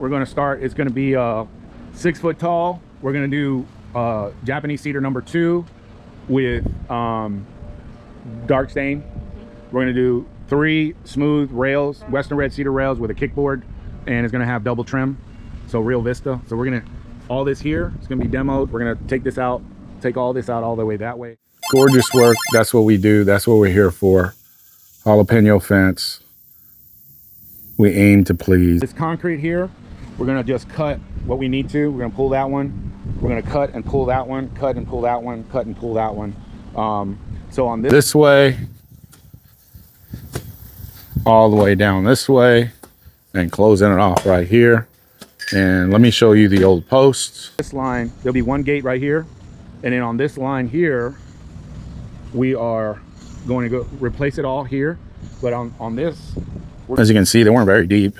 We're going to start, it's going to be 6 foot tall. We're going to do Japanese cedar #2 with dark stain. We're going to do 3 smooth rails, Western red cedar rails with a kickboard, and it's going to have double trim, so real vista. So we're going to, all this here, it's going to be demoed. We're going to take this out, take all this out all the way that way. Gorgeous work. That's what we do. That's what we're here for. Jalapeno Fence. We aim to please. This concrete here, we're going to just cut what we need to. We're going to pull that one. We're going to cut and pull that one, cut and pull that one, cut and pull that one. So on this way, all the way down this way, and closing it off right here. And let me show you the old posts. This line, there'll be one gate right here. And then on this line here, we are going to go replace it all here. But on this, as you can see, they weren't very deep.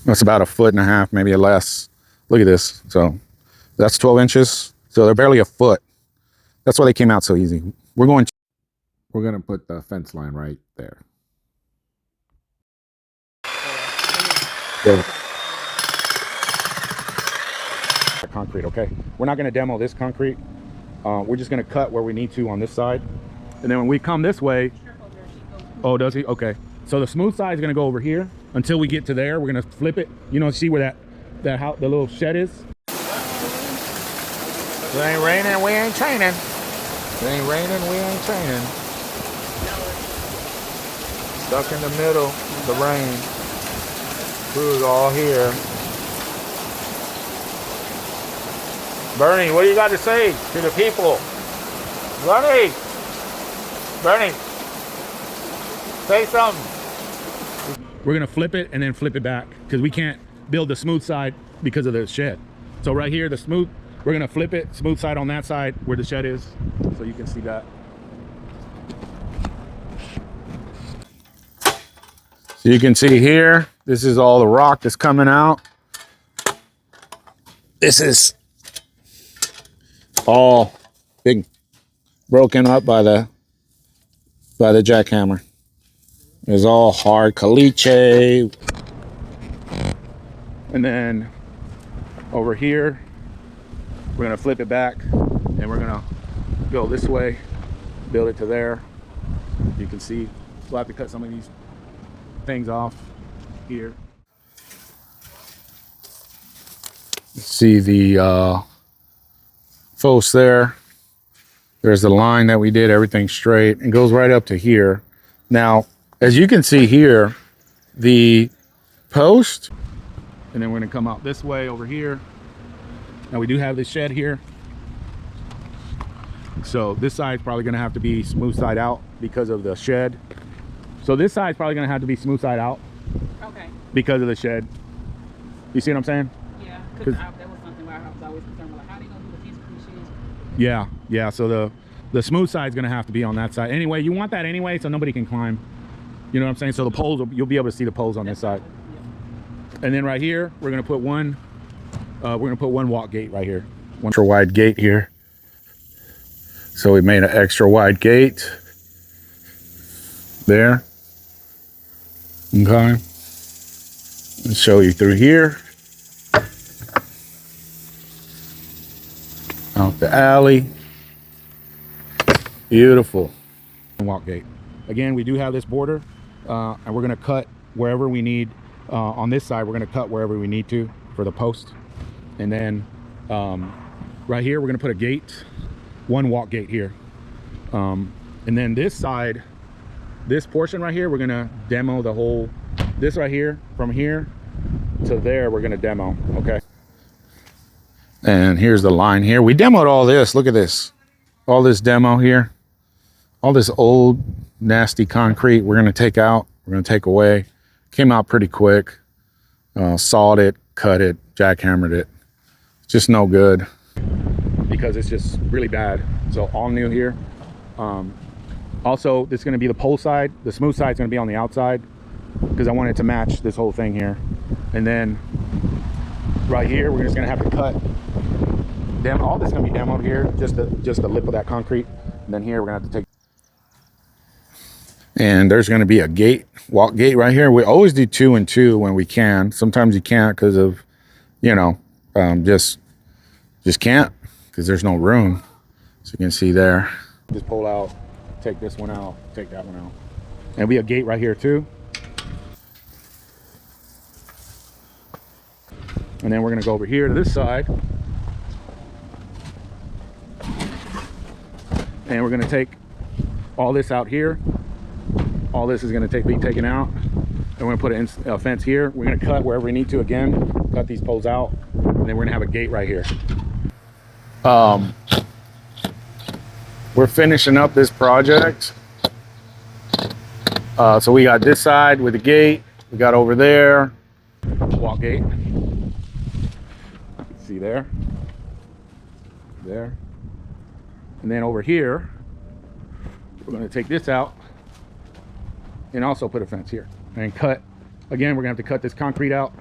That's about 1.5 feet, maybe less. Look at this. So that's 12 inches. So they're barely a foot. That's why they came out so easy. We're going to put the fence line right there. There. Concrete, okay? We're not going to demo this concrete. We're just going to cut where we need to on this side. And then when we come this way, oh, does he? Okay. So the smooth side is going to go over here until we get to there. We're going to flip it. You know, see where that house, the little shed is? It ain't raining, we ain't training. It ain't raining, we ain't training. Stuck in the middle of the rain. Crew's all here. Bernie, what do you got to say to the people? Bernie! Bernie! Say something. We're going to flip it and then flip it back because we can't build the smooth side because of the shed. So right here, the smooth, we're going to flip it, smooth side on that side where the shed is. So you can see that. So you can see here, this is all the rock that's coming out. This is all big broken up by the jackhammer. It's all hard caliche. And then over here, we're gonna flip it back and we're gonna go this way, build it to there. You can see we'll have to cut some of these things off here. See the post there. There's the line that we did, everything straight. It goes right up to here. Now, as you can see here, the post, and then we're gonna come out this way over here. Now we do have this shed here. So this side's probably gonna have to be smooth side out because of the shed. So this side's probably gonna have to be smooth side out. Okay. Because of the shed. You see what I'm saying? Yeah, because that was something where I was always concerned with, like, how are they gonna do the piece of the shed? Yeah. So the smooth side's gonna have to be on that side. Anyway, you want that anyway so nobody can climb. You know what I'm saying? So the poles, you'll be able to see the poles on this side. Yeah. And then right here, we're gonna put one walk gate right here. One extra wide gate here. So we made an extra wide gate there. Okay. Let's show you through here. Out the alley. Beautiful. Walk gate. Again, we do have this border, and we're going to cut wherever we need. On this side, we're going to cut wherever we need to for the post. And then right here, we're going to put a gate, one walk gate here. And then this side, this portion right here, we're going to demo the whole, this right here, from here to there, we're going to demo, okay? And here's the line here. We demoed all this. Look at this. All this demo here. All this old, nasty concrete we're going to take out. We're going to take away. Came out pretty quick. Sawed it, cut it, jackhammered it. Just no good. Because it's just really bad. So all new here. Also, this is going to be the pole side. The smooth side is going to be on the outside because I want it to match this whole thing here. And then right here, we're just going to have to cut. All this is going to be demoed here, just the lip of that concrete. And then here, we're going to have to take. And there's going to be a gate, walk gate right here. We always do 2 and 2 when we can. Sometimes you can't because of, you know, just can't because there's no room. So you can see there. Just pull out, take this one out, take that one out. And there'll be a gate right here too. And then we're gonna go over here to this side. And we're gonna take all this out here. All this is gonna be taken out. And we're gonna put a fence here. We're gonna cut wherever we need to again, cut these poles out. And then we're gonna have a gate right here. We're finishing up this project. So we got this side with the gate. We got over there. Walk gate. See there? There. And then over here, we're gonna take this out and also put a fence here and cut. Again, we're gonna have to cut this concrete out.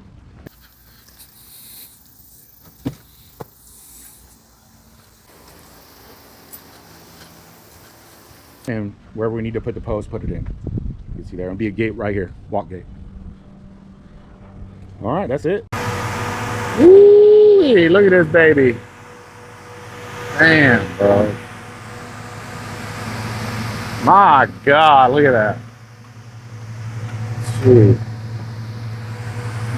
And wherever we need to put the post, put it in. You can see there, it'll be a gate right here, walk gate. All right, that's it. Ooh, look at this baby. Man, bro. My God, look at that. Jeez.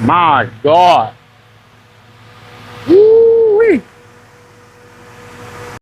My God.